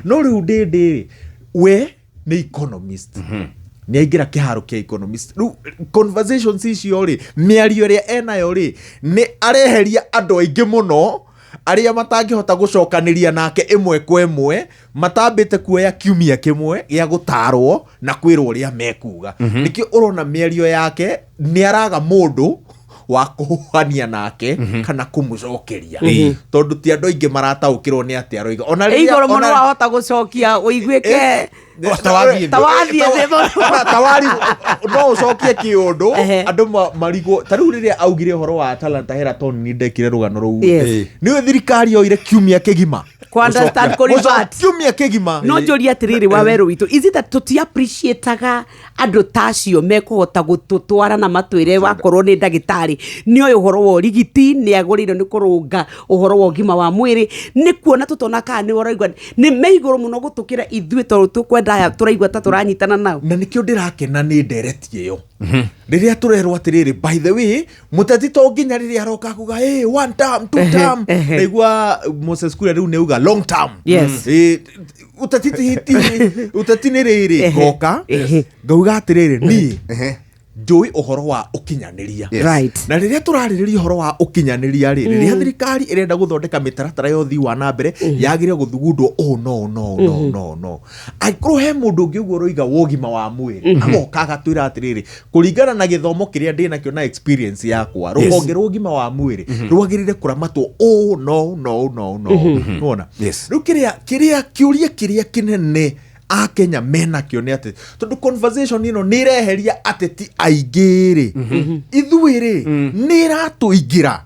no riu ndindi we ni economist ni aingira kiharo kia economist riu conversations icio ri miario ria enayo ri ni areheria andu aingi muno aria matangihota gucokaniria nake imwe kwa imwe matambite kuoya kiumia kimwe gia gutarwo na kwirwo ria mekuga nikio urona miario yake ni araga mundu wa kuhania nake kana kumucokeria tondu ti andu aingi marataukirwo ni ati aroiga ona ria igoro muno wahota gucokia uiguike tawari no ucokie kiundu andu marigo tariu riria augire horo wa Talanta Heraton ni ndekire rugano ruu niwe thirikari yoire kiumia kigima ku understand kuribat kiumia kigima no njuri atiriri wa weru witu is it that tuti appreciateaga andu tacio mekuhota gututwara na matwire wakorwo ni ndagitari ni oyo horo wa rigiti ni agurire ni kurunga uhoro wa ugima wa mwiri ni kuona tutona ka ni waraigwa ni meigoro muno gutukira ithue tondu tukwenda ya turaigwa ta turanyitana nao na nikio ndirakena ni ndereti iyo riria turerwo atiriri by the way muteti to nginya riria aroka kuga hey one term two term naigua Moses Kuria riu neuga long term uteti ni riri goka ngauga atiriri ni njui uhoro wa ukinyaniria na riria turaririria uhoro wa ukinyaniria ri riria thirikari irenda guthondeka mitaratara yo thi wa na mbere yagire guthugundwo no aikuru he mundu ungi uguo roiga wogima wa mwiri agoka agatwira atiriri kuringana na githomo kiria ndina kio na experience yakwa ruhonge rwogima wa mwiri rwagirire kuramatwo no nona riu kiria kiuria kinene a Kenya mena kio ni ati tondu conversation ino ni reheria ateti aigiri ithuiri ni ratuingira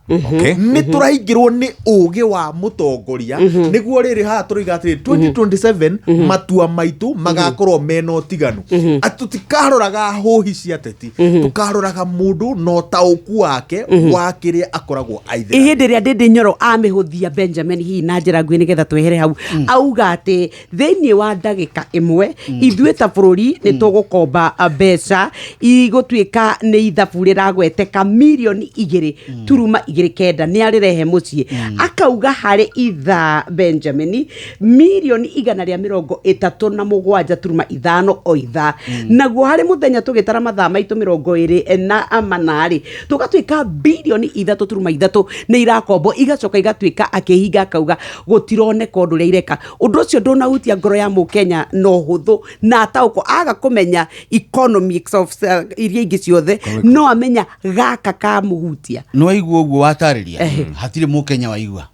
ni turaingirwo ni ugi wa mutongoria niguo riri ha turiga ati 2027 matua maitu magakorwo mena utiganu atutikaroraga hohi cia ateti tukaroraga mundu no tauku wake wa kiria akoragwo aithira ihindi ria Ndindi Nyoro amihuthia Benjamin hi na njira ngui nigetha twehere hau auga ati thiini wa ndagika imwe ithue ta bururi ni tugukomba mbeca igutwika ni ithabu riragweteka milioni 2.29 ni arirehe mucii akauga hari itha Benjamin milioni 137.5 o itha naguo hari muthenya tugitara mathaa maitu 28 tugatwika bilioni 3.3 ni irakombo igacoka igatwika akihinga akauga gutironeka undu ria ireka undu ucio ndunahutia ngoro ya Mukenya no huthu na atauko aga kumenya economics of iria ingi ciothe no amenya gaka ka muhutia no igwo uguo watariria hatire Mukenya waigua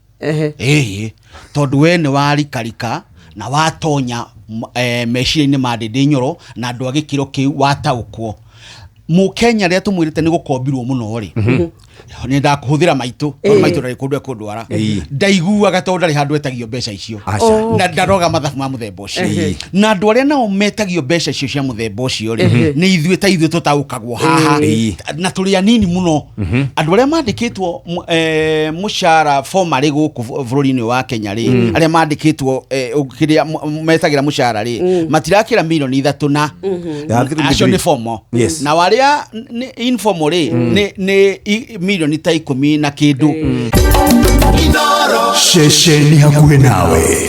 tondu we ni warikarika na watonya meciria-ini ma Ndindi Nyoro na andu agikiro kiu wataukwo Mukenya ria tumwirite ni gukombirwo muno ri ni ndakuhuthira maitu maitu ri kundu ara ndaiguaga tondu ndari handu etagio mbeca icio na ndaroga mathabu ma muthemba ucio na andu aria nao metagio mbeca icio cia muthemba ucio ri ni ithuĩ tutaukagwo haha na turi anini muno andu aria mandikitwo mushara formally guku bururi-ini wa Kenya ri aria mandikitwo kiria metagira mushara ri matirakira milioni 3 na acio ni formal na waria informal ri ni milioni ta 10 na kindu Shesheni hakuhe nawe.